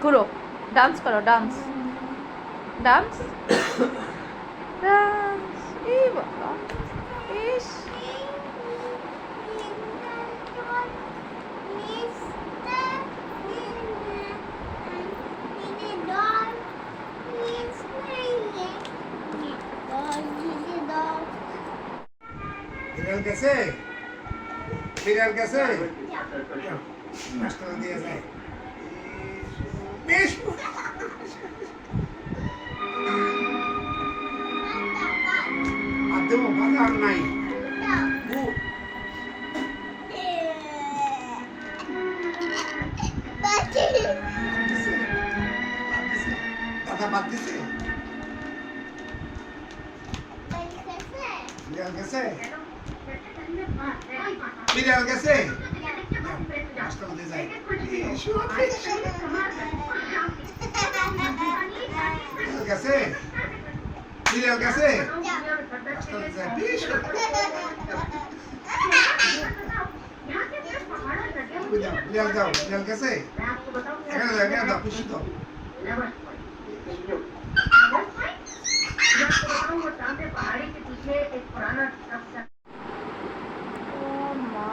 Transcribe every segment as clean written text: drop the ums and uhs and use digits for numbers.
ঘুরো, ডান্স করো, dance dance dance. এই বাবা, ইস বিড়াল গেছে, বিড়াল গেছে, মাস্টার দিয়ে যায় বেশ আদম বাজার নাই দাদা বাদ দিছে বিড়াল গেছে, বিড়াল গেছে, মাস্টার দিয়ে যায় বিড়াল গেছে, বিড়াল গেছে, মাস্টার দিয়ে যায় বেশ বিড়াল যাও, বিড়াল গেছে, এখানে যাও, এখানে দাও, খুশি দাও ও মা।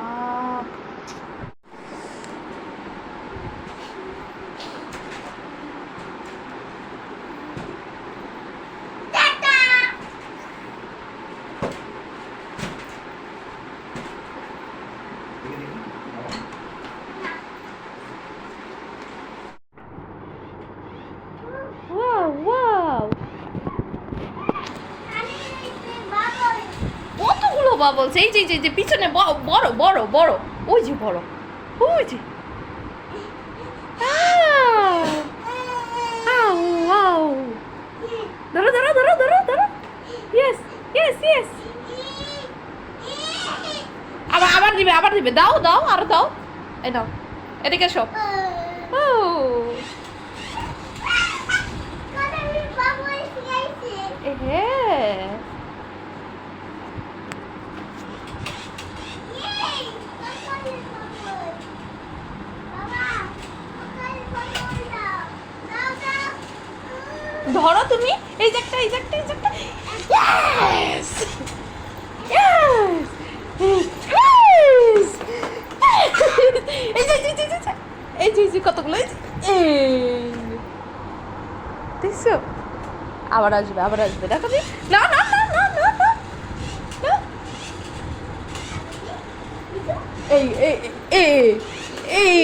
ওয়াও ওয়াও, কতগুলো বাবলস! এই যে যে পিছনে বড় বড় বড় বড়, ওই যে বড়, ওই যে ধরো ধরো ধরো ধরো ধরো, ইয়েস ইয়েস ইয়েস, আবার আবার দিবে, আবার দিবে, দাও দাও আর দাও, এই দাও, এদিকে এসো। ও হ্যাঁ, ধরো তুমি, এই যে একটা, এই যে একটা, এই যে একটা, ইয়েস ইয়েস ইয়েস, এই যে এই যে কতগুলো, এই যে দেখছো, আবার আসবে, আবার আসবে, দেখো দি, না না না না না না না, এই এই এই এই